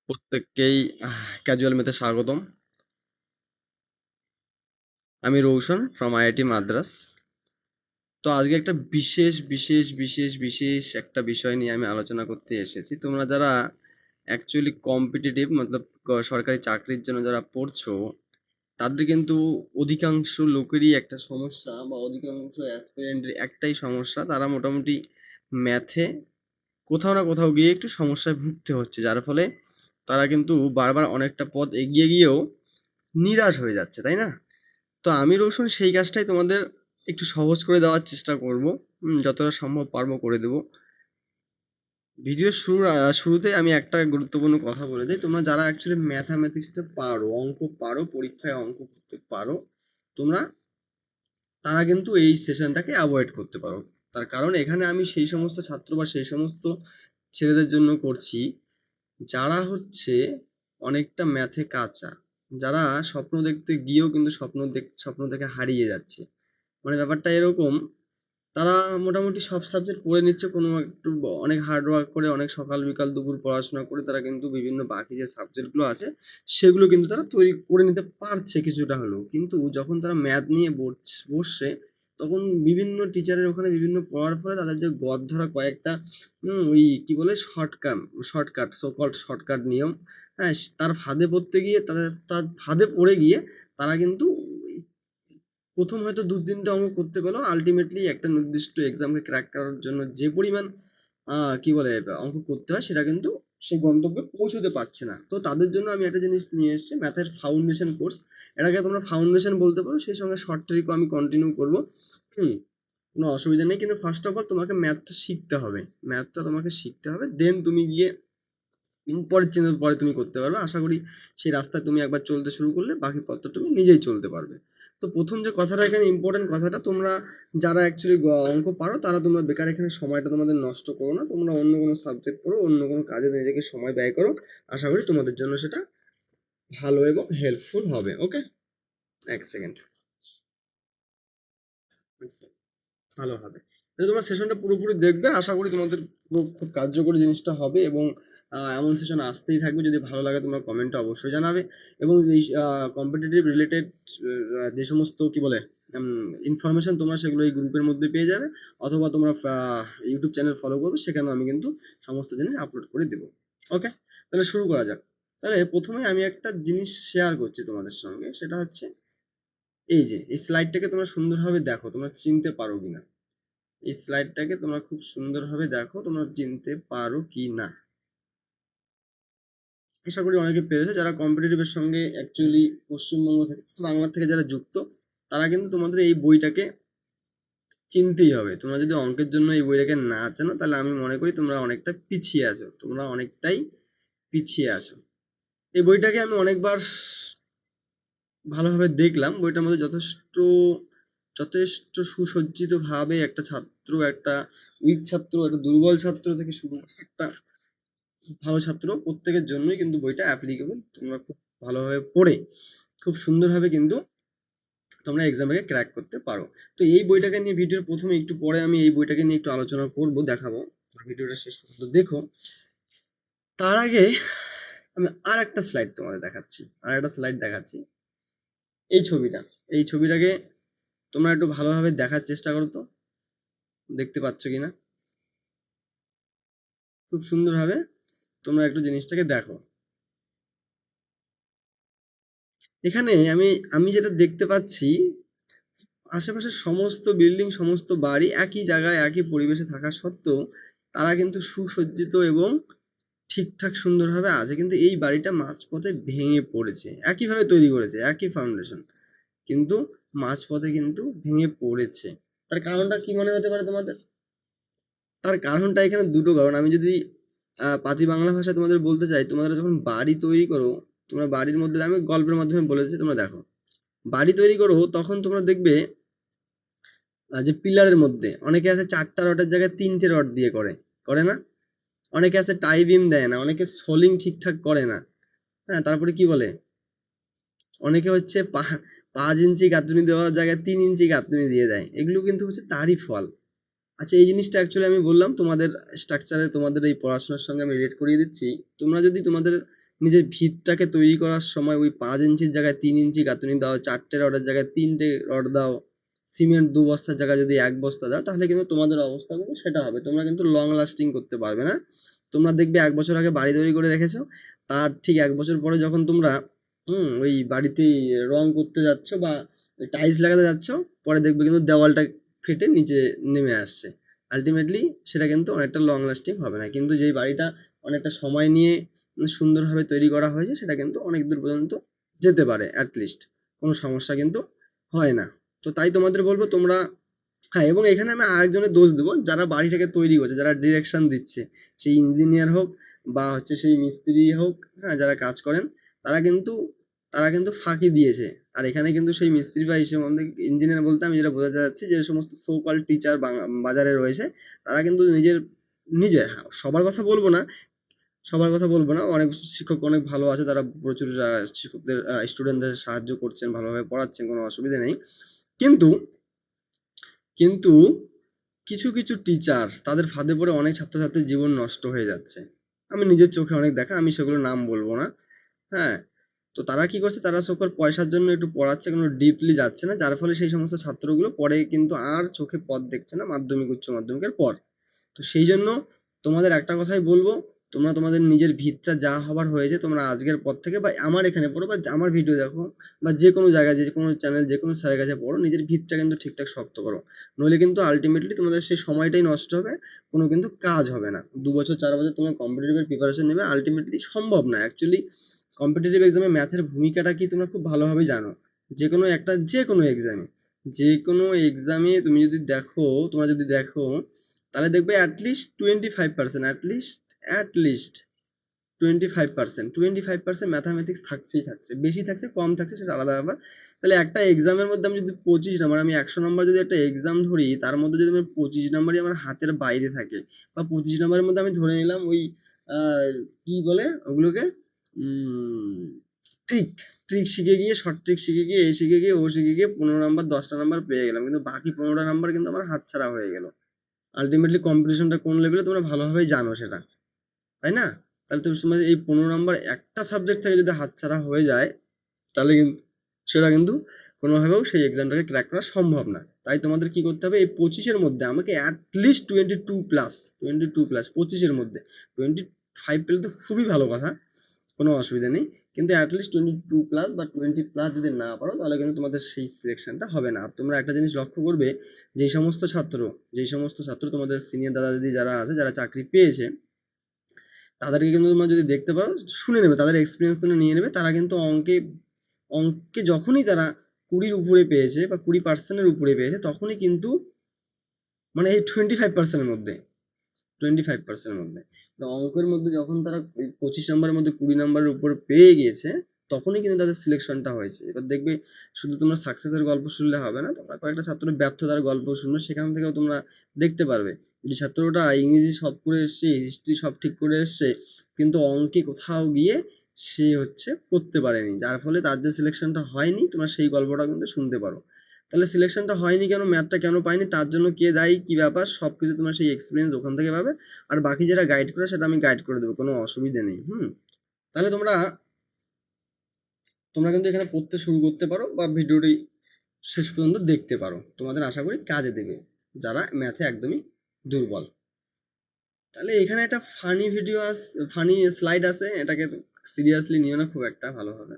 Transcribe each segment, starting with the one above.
প্রত্যেককেই ক্যাজুয়াল মেথে স্বাগতম। আমি রৌশন ফ্রম আইআইটি মাদ্রাস। তো আজকে একটা বিশেষ একটা বিষয় নিয়ে আমি আলোচনা করতে এসেছি। তোমরা যারা অ্যাকচুয়ালি কম্পিটিটিভ মতলব সরকারি চাকরির জন্য যারা পড়ছো, তাদের কিন্তু অধিকাংশ লোকেরই একটা সমস্যা বা অধিকাংশ অ্যাসপিরেন্টের একটাই সমস্যা, তারা মোটামুটি ম্যাথে কোথাও না কোথাও গিয়ে একটু সমস্যায় ভুগতে হচ্ছে, যার ফলে তারা কিন্তু বারবার অনেকটা পথ এগিয়ে গিয়েও নিরাশ হয়ে যাচ্ছে, তাই না? তো আমি রোশন সেই কাজটাই তোমাদের একটু সহজ করে দেওয়ার চেষ্টা করব। যতটা সম্ভব পারবো করে দেব। ভিডিওর শুরুতে আমি একটা গুরুত্বপূর্ণ কথা বলে দিই। তোমরা যারা অ্যাকচুয়ালি ম্যাথামেটিক্সটা পারো, অঙ্ক পারো, পরীক্ষায় অঙ্ক করতে পারো, তোমরা তারা কিন্তু এই সেশনটাকে অ্যাভয়েড করতে পারো। তার কারণ এখানে আমি সেই সমস্ত ছাত্র বা সেই সমস্ত ছেলেদের জন্য করছি যারা হচ্ছে অনেকটা ম্যাথে কাঁচা, যারা স্বপ্ন দেখতে গিয়েও কিন্তু স্বপ্ন থেকে হারিয়ে যাচ্ছে। মানে ব্যাপারটা এরকম, তারা মোটামুটি সব সাবজেক্ট পড়ে নিচ্ছে, কোনো একটু অনেক হার্ড ওয়ার্ক করে, অনেক সকাল বিকাল দুপুর পড়াশোনা করে তারা কিন্তু বিভিন্ন বাকি যে সাবজেক্টগুলো আছে সেগুলো কিন্তু তারা তৈরি করে নিতে পারছে কিছুটা হলেও। কিন্তু যখন তারা ম্যাথ নিয়ে বসছে, তখন বিভিন্ন টিচারের ওখানে বিভিন্ন পড়ার ফলে তাদের যে গদ ধরা কয়েকটা ওই কি বলে শর্টকাট সো কল্ড শর্টকাট নিয়ম, হ্যাঁ, তার ফাঁদে পড়তে গিয়ে তার ফাঁদে পড়ে গিয়ে তারা কিন্তু প্রথম হয়তো দু তিনটে অঙ্ক করতে পেলো, আলটিমেটলি একটা নির্দিষ্ট এক্সামকে ক্র্যাক করার জন্য যে পরিমাণ কি বলে অঙ্ক করতে হয় সেটা কিন্তু সেই গন্তব্যে পৌঁছতে পারছে না। তো তাদের জন্য আমি একটা জিনিস নিয়ে এসেছি, ম্যাথের ফাউন্ডেশন কোর্স। এটাকে তোমরা ফাউন্ডেশন বলতে পারো, সেই সঙ্গে শর্ট ট্রিকও আমি কন্টিনিউ করবো। হুম, কোনো অসুবিধা নেই, কিন্তু ফার্স্ট অফ অল তোমাকে ম্যাথটা শিখতে হবে। ম্যাথটা তোমাকে শিখতে হবে, দেন তুমি গিয়ে পরের চিন্তা পরে তুমি করতে পারবে। আশা করি সেই রাস্তায় তুমি একবার চলতে শুরু করলে বাকি পথটা তুমি নিজেই চলতে পারবে। তো প্রথম যে কথাটা এখানে ইম্পর্টেন্ট কথাটা, তোমরা যারা অ্যাকচুয়ালি অঙ্ক পারো তারা তোমরা বেকার এখানে সময়টা তোমাদের নষ্ট করো না, তোমরা অন্য কোনো সাবজেক্ট পড়ো, অন্য কোনো কাজে নিজেকে সময় ব্যয় করো। আশা করি তোমাদের জন্য সেটা ভালো এবং হেল্পফুল হবে। ওকে, এক সেকেন্ড, ভালো হবে। এটা তোমার সেশনটা পুরোপুরি দেখবে, আশা করি তোমাদের পুরো খুব কার্যকরী জিনিসটা হবে। এবং এমন সেশন আসতেই থাকবে। যদি ভালো লাগে তোমরা কমেন্টে অবশ্যই জানাবে। এবং এই কম্পিটিটিভ রিলেটেড যে সমস্ত কি বলে ইনফরমেশন তোমরা সেগুলো এই গ্রুপের মধ্যে পেয়ে যাবে, অথবা তোমরা ইউটিউব চ্যানেল ফলো করবে, সেখানেও আমি কিন্তু সমস্ত জিনিস আপলোড করে দেবো। ওকে, তাহলে শুরু করা যাক। তাহলে প্রথমে আমি একটা জিনিস শেয়ার করছি তোমাদের সঙ্গে, সেটা হচ্ছে এই যে এই স্লাইডটাকে তোমরা সুন্দরভাবে দেখো, তোমরা চিনতে পারো কিনা। এই স্লাইডটাকে তোমরা খুব সুন্দরভাবে দেখো, তোমরা চিনতে পারো কি না। আশা করি অনেকে পেরেছো। যারা কম্পিটিটিভের সঙ্গে অ্যাকচুয়ালি পশ্চিমবঙ্গ থেকে, বাংলা থেকে যারা যুক্ত, তারা কিন্তু তোমাদের এই বইটাকে চিনতেই হবে। তোমরা যদি অঙ্কের জন্য এই বইটাকে না চেনো, তাহলে আমি মনে করি তোমরা অনেকটা পিছিয়ে আছো, তোমরা অনেকটাই পিছিয়ে আছো। এই বইটাকে আমি অনেকবার ভালোভাবে দেখলাম। বইটার মধ্যে যথেষ্ট যথেষ্ট সুসজ্জিত ভাবে একটা ছাত্র, একটা উইক ছাত্র, একটা দুর্বল ছাত্র থেকে শুরু করে একটা ভালো ছাত্র, প্রত্যেকের জন্যই কিন্তু বইটা অ্যাপ্লিকেবল। তোমরা খুব ভালোভাবে পড়ে খুব সুন্দরভাবে কিন্তু তোমরা এক্সামটাকে ক্র্যাক করতে পারো। তো এই বইটাকে নিয়ে ভিডিওর প্রথমে একটু পরে আমি এই বইটাকে নিয়ে একটু আলোচনা করব, দেখাবো। ভিডিওটা শেষ পর্যন্ত দেখো। তার আগে আমি আর একটা স্লাইড তোমাদের দেখাচ্ছি, এই ছবিটা। এই ছবিটাকে তোমরা একটু ভালোভাবে দেখার চেষ্টা করো তো, দেখতে পাচ্ছ কিনা। খুব সুন্দরভাবে তোমরা একটু জিনিসটাকে দেখো। এখানে আমি আমি যেটা দেখতে পাচ্ছি, আশেপাশের সমস্ত বিল্ডিং, সমস্ত বাড়ি একই জায়গায় একই পরিবেশে থাকা সত্ত্বেও তারা কিন্তু সুসজ্জিত এবং ঠিকঠাক সুন্দরভাবে আছে। কিন্তু এই বাড়িটা মাঝপথে ভেঙে পড়েছে, একইভাবে তৈরি করেছে, একই ফাউন্ডেশন, কিন্তু মাঝপথে কিন্তু ভেঙে পড়েছে। তার কারণটা কি মনে হতে পারে তোমাদের? তার কারণটা এখানে দুটো কারণ। আমি যদি পাতি বাংলা ভাষায় তোমাদের বলতে চাই, তোমরা যখন বাড়ি তৈরি করো, তোমরা বাড়ির মধ্যে, আমি গল্পের মাধ্যমে বলেছি, তোমরা দেখো বাড়ি তৈরি করো, তখন তোমরা দেখবে যে পিলারের মধ্যে অনেকে আছে 4টা রডের জায়গায় 3টে রড দিয়ে করে, করে না? অনেকে আছে টাই বিম দেয় না, অনেকে সোলিং ঠিকঠাক করে না, হ্যাঁ, তারপরে কি বলে, অনেকে হচ্ছে 5 ইঞ্চি গাঁথুনি দেওয়ার জায়গায় 3 ইঞ্চি গাঁথুনি দিয়ে দেয়। এগুলো কিন্তু হচ্ছে তারই ফল। আচ্ছা, এই জিনিসটা অ্যাকচুয়ালি আমি বললাম তোমাদের স্ট্রাকচারে, তোমাদের এই পড়াশোনার সঙ্গে আমি রিলেট করিয়ে দিচ্ছি। তোমরা যদি তোমাদের নিজের ভিতটাকে তৈরি করার সময় ওই 5 ইঞ্চির জায়গায় 3 ইঞ্চি গাঁথুনি দাও, 4টে রডের জায়গায় 3টে রড দাও, সিমেন্ট 2 বস্তার জায়গায় যদি 1 বস্তা দাও, তাহলে কিন্তু তোমাদের অবস্থা কিন্তু সেটা হবে। তোমরা কিন্তু লং লাস্টিং করতে পারবে না। তোমরা দেখবে 1 বছর আগে বাড়ি তৈরি করে রেখেছো, তার ঠিক 1 বছর পরে যখন তোমরা ওই বাড়িতে রং করতে যাচ্ছ বা টাইলস লাগাতে যাচ্ছ, পরে দেখবে কিন্তু দেওয়ালটা ফেটে নিচে নেমে আসছে। আলটিমেটলি সেটা কিন্তু অনেকটা লং লাস্টিং হবে না। কিন্তু যেই বাড়িটা অনেকটা সময় নিয়ে সুন্দরভাবে তৈরি করা হয়েছে, সেটা কিন্তু অনেক দূর পর্যন্ত যেতে পারে অ্যাটলিস্ট, কোনো সমস্যা কিন্তু হয় না। তো তাই তোমাদের বলবো তোমরা, হ্যাঁ, এবং এখানে আমি আরেকজনের দোষ দেবো, যারা বাড়িটাকে তৈরি করছে, যারা ডিরেকশন দিচ্ছে, সেই ইঞ্জিনিয়ার হোক বা হচ্ছে সেই মিস্ত্রি হোক, হ্যাঁ, যারা কাজ করেন, তারা কিন্তু তারা কিন্তু ফাঁকি দিয়েছে। আর এখানে কিন্তু সেই মিস্ত্রি বা হিসেবে ইঞ্জিনিয়ার বলতে আমি যেটা বোঝাতে চাচ্ছি, যে সমস্ত সো কল টিচার বাজারে রয়েছে, তারা কিন্তু নিজের নিজের হ্যাঁ, সবার কথা বলবো না, অনেক শিক্ষক অনেক ভালো আছে, তারা প্রচুর শিক্ষকদের স্টুডেন্টদের সাহায্য করছেন, ভালোভাবে পড়াচ্ছেন, কোনো অসুবিধা নেই। কিন্তু কিন্তু কিছু কিছু টিচার তাদের ফাঁদে পড়ে অনেক ছাত্রছাত্রীর জীবন নষ্ট হয়ে যাচ্ছে। আমি নিজের চোখে অনেক দেখা, আমি সেগুলো নাম বলবো না। হ্যাঁ, তো তারা কি করছে, তারা সকল পয়সার জন্য একটু পড়াচ্ছে, কোনো ডিপলি যাচ্ছে না, যার ফলে সেই সমস্ত ছাত্রগুলো পরে কিন্তু আর চোখে পথ দেখছে না মাধ্যমিক উচ্চ মাধ্যমিকের পর। তো সেই জন্য তোমাদের একটা কথাই বলবো, তোমরা তোমাদের নিজের ভিতটা যা হবার হয়েছে, তোমরা আজকের পর থেকে বা আমার এখানে পড়ো বা আমার ভিডিও দেখো বা যে কোনো জায়গায়, যে কোনো চ্যানেল, যে কোনো স্যারের কাছে পড়ো, নিজের ভিতটা কিন্তু ঠিকঠাক শক্ত করো। নইলে কিন্তু আলটিমেটলি তোমাদের সেই সময়টাই নষ্ট হবে, কোনো কিন্তু কাজ হবে না। 2 বছর 4 বছর তোমরা কম্পিটিটিভের প্রিপারেশন নেবে, আলটিমেটলি সম্ভব না অ্যাকচুয়ালি। কম্পিটিটিভ এক্সামে ম্যাথের ভূমিকাটা কি তোমরা খুব ভালোভাবে জানো। যে কোনো এক্সামে তুমি যদি দেখো, তাহলে দেখবে অ্যাটলিস্ট 25%, অ্যাটলিস্ট 25% ম্যাথামেটিক্স থাকছে, বেশি থাকছে কম থাকছে সেটা আলাদা ব্যাপার। তাহলে একটা এক্সামের মধ্যে আমি যদি 25 নম্বর, আমি 100 নম্বর যদি একটা এক্সাম ধরি, তার মধ্যে যদি আমার 25 নম্বরই আমার হাতের বাইরে থাকে, বা 25 নম্বরের মধ্যে আমি ধরে নিলাম ওই কি বলে ওগুলোকে, ট্রিক ট্রিক শিখে গিয়ে, শর্ট ট্রিক শিখে গিয়ে, এ শিখে গিয়ে, ও শিখে গিয়ে 15 নম্বর 10টা নম্বর পেয়ে গেলাম, কিন্তু বাকি 15টা নম্বর কিন্তু আমার হাতছাড়া হয়ে গেল। আলটিমেটলি কম্পিটিশনটা কোন লেভেলে তোমরা ভালোভাবেই জানো সেটা, তাই না? তাহলে তুমি সময় এই 15 নম্বর একটা সাবজেক্ট থেকে যদি হাতছাড়া হয়ে যায়, তাহলে কিন্তু সেটা কিন্তু কোনোভাবেও সেই এক্সামটাকে ক্র্যাক করা সম্ভব না। তাই তোমাদের কি করতে হবে, এই 25-এর মধ্যে আমাকে অ্যাটলিস্ট 22+, 25-এর মধ্যে 25 পেলে তো খুবই ভালো কথা, কোনো অসুবিধা নেই। কিন্তু অ্যাটলিস্ট 22+ বা 20+ যদি না পারো, তাহলে কিন্তু তোমাদের সেই সিলেকশনটা হবে না। আর তোমরা একটা জিনিস লক্ষ্য করবে, যেই সমস্ত ছাত্র তোমাদের সিনিয়র দাদা দিদি যারা আছে, যারা চাকরি পেয়েছে, তাদেরকে কিন্তু তোমরা যদি দেখতে পারো, শুনে নেবে, তাদের এক্সপিরিয়েন্স তোমরা নিয়ে নেবে, তারা কিন্তু অঙ্কে অঙ্কে যখনই তারা 20-র উপরে পেয়েছে বা 20%-এর উপরে পেয়েছে, তখনই কিন্তু মানে এই 25%-এর মধ্যে 25%-এর মধ্যে অঙ্কের মধ্যে যখন তারা 25 নম্বরের মধ্যে 20 নম্বরের উপর পেয়ে গিয়েছে, তখনই কিন্তু তাদের সিলেকশনটা হয়েছে। এবার দেখবে শুধু তোমরা সাকসেসের গল্প শুনলে হবে না, তোমরা কয়েকটা ছাত্রের ব্যর্থতার গল্প শুনো, সেখান থেকেও তোমরা দেখতে পারবে যে ছাত্রটা ইংরেজি সব করে এসছে, হিস্ট্রি সব ঠিক করে এসছে, কিন্তু অঙ্কে কোথাও গিয়ে সে হচ্ছে করতে পারেনি, যার ফলে তার যে সিলেকশনটা হয়নি, তোমরা সেই গল্পটা কিন্তু শুনতে পারো। তাহলে সিলেকশনটা হয়নি কেন, ম্যাথটা কেন পাইনি, তার জন্য কে দায়ী, কি ব্যাপার, সবকিছু তোমরা সেই এক্সপিরিয়েন্স ওখান থেকে পাবে। আর বাকি যারা গাইড করে, সেটা আমি গাইড করে দেবো, কোনো অসুবিধা নেই। তাহলে তোমরা তোমরা কিন্তু এখানে পড়তে শুরু করতে পারো বা ভিডিওটি শেষ পর্যন্ত দেখতে পারো, তোমাদের আশা করি কাজে দেবে, যারা ম্যাথে একদমই দুর্বল। তাহলে এখানে একটা ফানি স্লাইড আছে, এটাকে সিরিয়াসলি নিও না খুব একটা, ভালোভাবে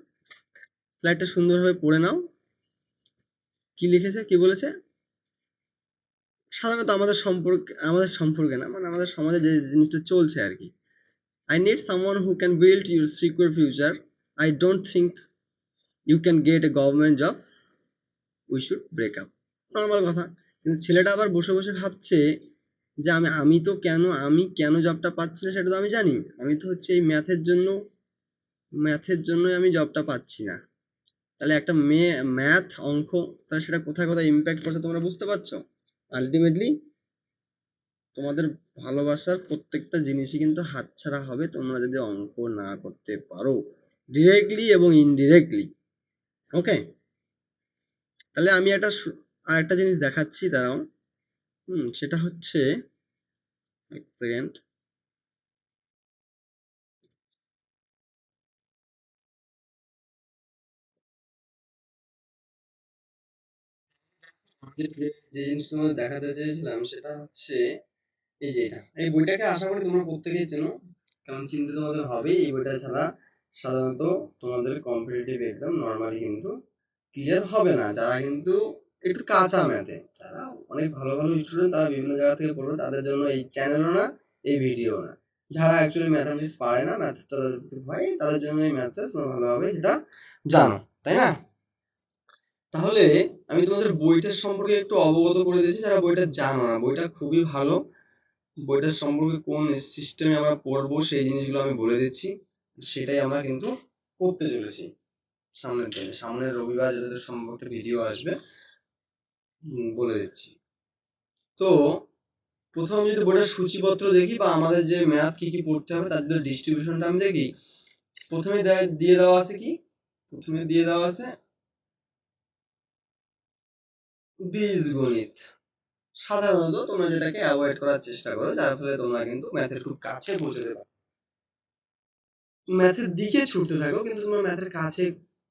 স্লাইডটা সুন্দরভাবে পড়ে নাও। কি লিখেছে, কি বলেছে, সাধারণত আমাদের সম্পর্কে না, মানে আমাদের সমাজে যে জিনিসটা চলছে আর কি। I need someone who can build your secure future. I don't think you can get a government job. We should break up. Normal কথা। কিন্তু ছেলেটা আবার বসে বসে ভাবছে যে আমি কেন জবটা পাচ্ছি না, সেটা তো আমি জানি। আমি তো হচ্ছে এই ম্যাথের জন্যই আমি জবটা পাচ্ছি না। তাহলে একটা মেয়ে ম্যাথ অঙ্ক, তাহলে সেটা কোথায় কোথায় ইম্প্যাক্ট করছে তোমরা বুঝতে পারছো? আলটিমেটলি তোমাদের ভালোবাসার প্রত্যেকটা জিনিসই কিন্তু হাতছাড়া হবে তোমরা যদি অঙ্ক না করতে পারো, ডিরেক্টলি এবং ইনডিরেক্টলি। ওকে, তাহলে আমি আর একটা জিনিস দেখাচ্ছি, দাঁড়াও। সেটা হচ্ছে, এক সেকেন্ড। যে জিনিসটা তোমাদের দেখাতে চেয়েছিলাম সেটা হচ্ছে এই যে এটা, এই বইটাকে আশা করি তোমরা প্রত্যেকেই চেনো, কারণ চিনতে তোমাদের হবেই। এই বইটা ছাড়া সাধারণত তোমাদের কম্পিটিটিভ এক্সাম নর্মালি কিন্তু ক্লিয়ার হবে না। যারা কিন্তু একটু কাঁচা ম্যাথে, যারা অনেক ভালো ভালো স্টুডেন্ট, তারা বিভিন্ন জায়গা থেকে পড়বে, তাদের জন্য এই চ্যানেলও না, এই ভিডিও না। যারা অ্যাকচুয়ালি ম্যাথামেটিক্স পারে না, ম্যাথ তাদের ভয়, তাদের জন্য এই ম্যাথটা তোমরা ভালোভাবে সেটা জানো, তাই না? তাহলে আমি তোমাদের বইটার সম্পর্কে একটু অবগত করে দিয়েছি, যারা বইটা জানো না। বইটা খুবই ভালো। বইটার সম্পর্কে কোন সিস্টেমে আমরা পড়বো সেই জিনিসগুলো আমি বলে দিচ্ছি, সেটাই আমরা কিন্তু করতে চলেছি সামনের দিনে। সামনের রবিবার যাদের সম্পর্কে ভিডিও আসবে, বলে দিচ্ছি। তো প্রথমে যদি বইটার সূচিপত্র দেখি, বা আমাদের যে ম্যাথ কি কি পড়তে হবে তার যে ডিস্ট্রিবিউশনটা আমি দেখি, প্রথমে দিয়ে দেওয়া আছে কি, প্রথমে দিয়ে দেওয়া আছে বীজগণিত। সাধারণত তোমরা যেটাকে অ্যাভয়েড করার চেষ্টা করো, যার ফলে তোমরা কিন্তু ম্যাথের খুব কাছে পৌঁছে দেবে। ম্যাথের দিকে ছুটতে থাকো, কিন্তু তোমরা ম্যাথের কাছে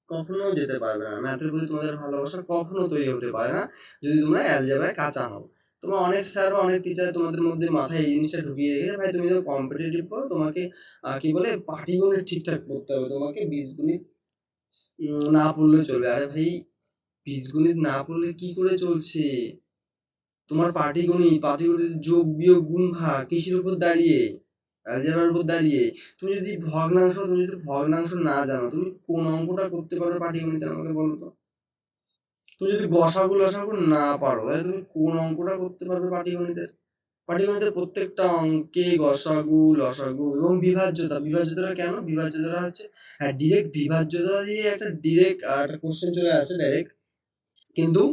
কখনো যেতে পারবে না। ম্যাথের প্রতি তোমাদের ভালোবাসা কখনো তৈরি হতে পারে না যদি তোমরা অ্যালজেব্রায় কাঁচা হও। তোমার অনেক স্যার বা অনেক টিচার তোমাদের মধ্যে মাথায় এই জিনিসটা ঢুকিয়ে রেখেছে, ভাই তুমি তো কম্পিটিটিভ পড়ো, তোমাকে কি বলে পাটিগণিত ঠিকঠাক পড়তে হবে, তোমাকে বীজগণিত না পড়লে চলবে। আরে ভাই, বীজগণিত না পড়লে কি করে চলছে? তোমার পাটিগণিত যোগ বিয়োগ গুণ ভাগ কিসের উপর দাঁড়িয়ে? অ্যালজেব্রার উপর দাঁড়িয়ে। তুমি যদি ভগ্নাংশ না জানো, তুমি কোন অঙ্কটা করতে পারবে পাটিগণিতে আমাকে বলো তো? তুমি যদি গসাগু লসাগু না পারো, তাহলে তুমি কোন অঙ্কটা করতে পারবে পাটিগণিতের? পাটিগণিতের প্রত্যেকটা অঙ্কে গসাগু লসাগু এবং বিভাজ্যতা। বিভাজ্যতাটা কেন? বিভাজ্যতাটা হচ্ছে, হ্যাঁ, ডিরেক্ট বিভাজ্যতা দিয়ে একটা ডিরেক্ট একটা কোশ্চেন চলে আসে ডাইরেক্ট। কিন্তু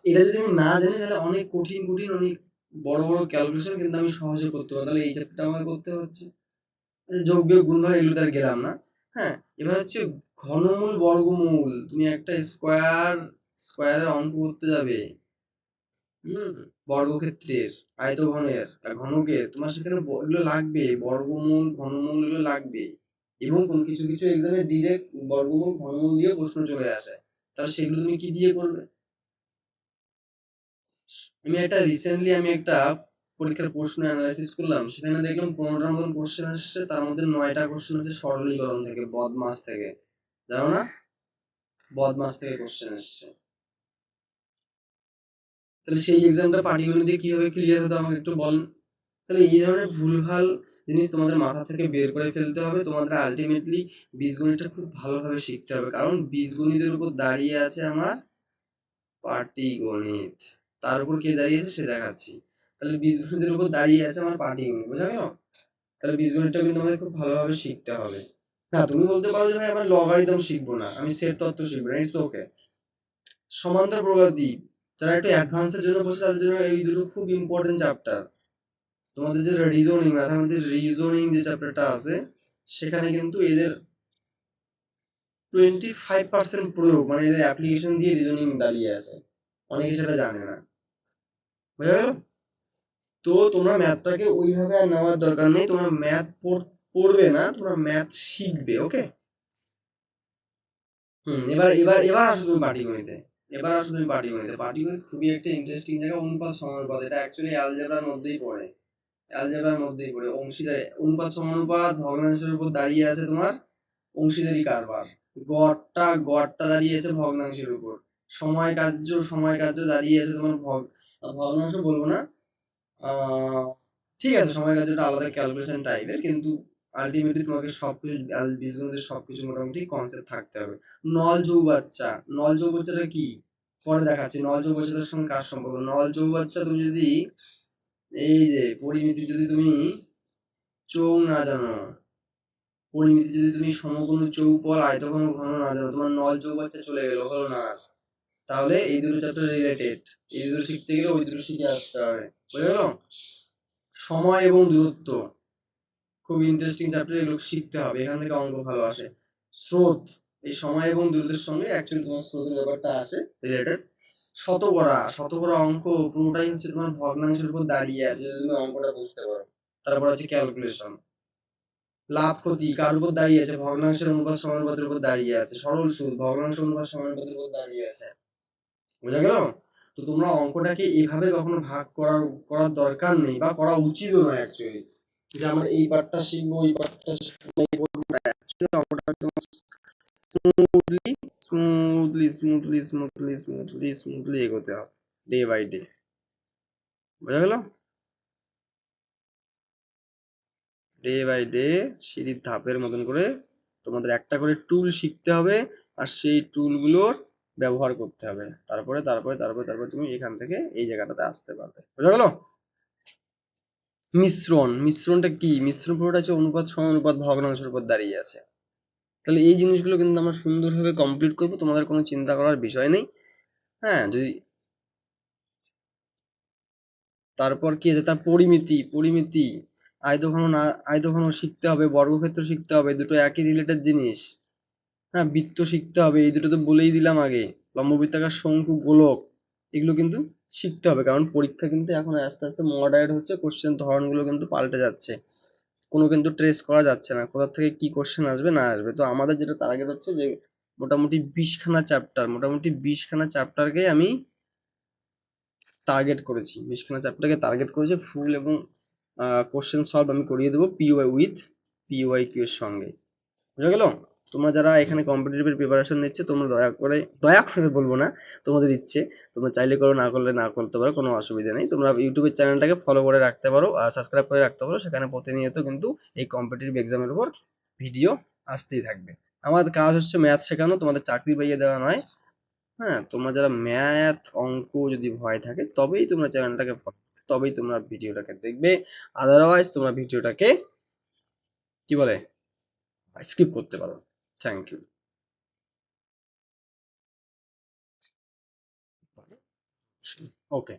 এটা যদি আমি না জানি, তাহলে অনেক কঠিন কঠিন অনেক বড় বড় ক্যালকুলেশন কিন্তু আমি সহজে করতে পারবো। তাহলে এই চ্যাপ্টারটা আমাকে করতে হচ্ছে। যোগ বিয়োগ গুণ ভাগ এগুলো তো আর গেলাম না। হ্যাঁ, এবার হচ্ছে ঘনমূল বর্গমূল। তুমি একটা স্কোয়ারের অঙ্ক করতে যাবে, হুম, বর্গক্ষেত্রের, আয়তঘনের, ঘনকের, তোমার সেখানে এগুলো লাগবে, বর্গমূল ঘনমূল এগুলো লাগবে। এবং কোন কিছু কিছু এক্সামে ডিরেক্ট বর্গমূল ঘনমূল দিয়ে প্রশ্ন চলে আসে, তাহলে সেগুলো তুমি কি দিয়ে করবে? আমি একটা পরীক্ষার প্রশ্ন অ্যানালাইসিস করলাম, সেখানে দেখলাম 15টার মতন কোশ্চেন আসছে, তার মধ্যে 9টা কোশ্চেন হচ্ছে সরলীকরণ থেকে, বদমাস থেকে। জানো না, বদমাস থেকে কোশ্চেন আসছে। তাহলে সেই এক্সামটা পাটিগণিতে কিভাবে ক্লিয়ার হতো আমাকে একটু বল। তাহলে এই ধরনের ভুলভাল জিনিস তোমাদের মাথা থেকে বের করে ফেলতে হবে। তোমাদের আলটিমেটলি বীজগণিতটা খুব ভালোভাবে শিখতে হবে, কারণ বীজগণিতের উপর দাঁড়িয়ে আছে আমার পাটিগণিত। তার উপর কে দাঁড়িয়ে আছে সে দেখাচ্ছি। তাহলে বীজগণিতের উপর দাঁড়িয়ে আছে আমার পাটিগণিত, বোঝা গেল? তাহলে বীজগণিতটা কিন্তু আমাদের খুব ভালোভাবে শিখতে হবে। হ্যাঁ, তুমি বলতে পারো যে ভাই আমার লগারিদম শিখবো না, আমি সেট তত্ত্ব শিখবো না, ইটস ওকে। সমান্তর প্রগতি, যারা একটু অ্যাডভান্সের জন্য বসে, তাদের জন্য এই দুটো খুব ইম্পর্টেন্ট চ্যাপ্টার। তোমাদের যে রিজনিং, ম্যাথামেটিক্স রিজনিং যে চ্যাপ্টারটা আছে, সেখানে কিন্তু এদের 25% প্রয়োগ, মানে এদের অ্যাপ্লিকেশন দিয়ে রিজনিং দাঁড়িয়ে আছে। অনেকে সেটা জানে না, বুঝা গেল? তো তোমরা ম্যাথটাকে ওইভাবে আর নেওয়ার দরকার নেই। তোমরা ম্যাথ পড়বে না, তোমরা ম্যাথ শিখবে, ওকে? এবার এবার এবার আসো তুমি পাটিগণিতে। পাটিগণিত খুবই একটা ইন্টারেস্টিং জায়গা। অনুপাত সমানুপাত, এটা অ্যাকচুয়ালি অ্যালজেব্রার মধ্যেই পড়ে। অংশীদারি, অনুপাত সমানুপাত, ভগ্নাংশের উপর দাঁড়িয়ে আছে তোমার অংশীদারি কারবার। গড়টা দাঁড়িয়ে আছে ভগ্নাংশের উপর। সময় কার্য দাঁড়িয়ে আছে তোমার ভগ্নাংশ বলবো না, আহ ঠিক আছে, সময় কার্যটা আলাদা ক্যালকুলেশন টাইপের, কিন্তু আলটিমেটলি তোমাকে সবকিছু বীজগণিতের সবকিছু মোটামুটি কনসেপ্ট থাকতে হবে। নল চৌবাচ্চা, নল চৌবাচ্চাটা কি পরে দেখাচ্ছি। নল চৌবাচ্চাটার সঙ্গে কার সম্পর্ক? নল চৌবাচ্চা তুমি যদি, এই যে পরিমিতি যদি তুমি চৌ না জানো, পরিমিতি যদি তুমি সমকোণ চৌপল আয়তঘন ঘন না জানো, তোমার নল চৌবাচ্চা চলে গেল, হলো না আর। তাহলে এই দুটো চ্যাপ্টার রিলেটেড, এই দুটো শিখতে গেলে ওই দুটো শিখে আসতে হবে, বুঝে গেল? সময় এবং দূরত্ব খুব ইন্টারেস্টিং চ্যাপ্টার, এগুলো শিখতে হবে, এখান থেকে অঙ্ক ভালো আসে। স্রোত, এই সময় এবং দূরত্বের সঙ্গে অ্যাকচুয়ালি তোমার স্রোতের ব্যাপারটা আসে রিলেটেড। শতকরা অঙ্ক পুরোটাই হচ্ছে তোমার ভগ্নাংশের উপর দাঁড়িয়ে আছে, যদি তুমি অঙ্কটা বুঝতে পারো। তারপর হচ্ছে ক্যালকুলেশন। লাভ ক্ষতি কার উপর দাঁড়িয়ে আছে? ভগ্নাংশের অনুপাত সমানুপাতের উপর দাঁড়িয়ে আছে। সরল সুদ ভগ্নাংশ অনুপাত সমানুপাতের উপর দাঁড়িয়ে আছে, বোঝা গেল? তো তোমরা অঙ্কটাকে এভাবে কখনো ভাগ করার দরকার নেই, বা করা উচিতও নয় অ্যাকচুয়ালি, যে আমার এই পার্টটা শিখবো ওই পার্টটা শিখবো না, এই করবো না। অ্যাকচুয়ালি অঙ্কটা তোমার smoothly smoothly smoothly smoothly smoothly smoothly এগোতে হবে, ডে বাই ডে। বোঝা গেল? ডে বাই ডে সিঁড়ির ধাপের মতন করে তোমাদের একটা করে টুল শিখতে হবে, আর সেই টুলগুলোর ব্যবহার করতে হবে। তারপরে তারপরে তারপরে তারপরে তুমি এখান থেকে এই জায়গাটাতে আসতে পারবে। বোঝা গেল? মিশ্রণটা কি? মিশ্রণ পুরোটা হচ্ছে অনুপাত সমানুপাত ভগ্নাংশের উপর দাঁড়িয়ে আছে। তাহলে এই জিনিসগুলো কিন্তু আমরা সুন্দরভাবে কমপ্লিট করবো, তোমাদের কোনো চিন্তা করার বিষয় নেই। হ্যাঁ, যদি তারপর কি আছে, তার পরিমিতি, আয়তঘন না আয়তঘন শিখতে হবে, বর্গক্ষেত্র শিখতে হবে, দুটো একই রিলেটেড জিনিস। হ্যাঁ, বৃত্ত শিখতে হবে, এই দুটো তো বলেই দিলাম আগে। লম্ববৃত্তাকার, শঙ্কু, গোলক, এগুলো কিন্তু শিখতে হবে, কারণ পরীক্ষা কিন্তু এখন আস্তে আস্তে মডার্ন হচ্ছে, কোশ্চেন ধরনগুলো কিন্তু পাল্টে যাচ্ছে, কোনো কিন্তু ট্রেস করা যাচ্ছে না কোথা থেকে কি কোশ্চেন আসবে না আসবে। তো আমাদের যেটা টার্গেট হচ্ছে যে মোটামুটি 20খানা চ্যাপ্টারকে আমি টার্গেট করেছি, 20খানা চ্যাপ্টারকে টার্গেট করেছি ফুল, এবং কোশ্চেন সলভ আমি করিয়ে দেবো পিওয়াই উইথ পিওয়াই কিউ এর সঙ্গে। বুঝা গেল? তোমরা যারা এখানে কম্পিটিটিভ প্রিপারেশন নিচ্ছে, তোমরা দয়া করে বলবো না, তোমাদের ইচ্ছে, তোমরা চাইলে করো, না করলে না করতে পারো, কোনো অসুবিধা নেই। তোমরা ইউটিউবের চ্যানেলটাকে ফলো করে রাখতে পারো আর সাবস্ক্রাইব করে রাখতে পারো, সেখানে প্রতিনিয়ত কিন্তু এই কম্পিটিটিভ এক্সামের উপর ভিডিও আসতেই থাকবে। আমার কাজ হচ্ছে ম্যাথ শেখানো, তোমাদের চাকরি পাইয়ে দেওয়া নয়। হ্যাঁ, তোমরা যারা ম্যাথ অঙ্ক যদি ভয় থাকে, তবেই তোমরা চ্যানেলটাকে তবেই তোমরা ভিডিওটাকে দেখবে, আদারওয়াইজ তোমরা ভিডিওটাকে কি বলে স্কিপ করতে পারো। Thank you. ওকে।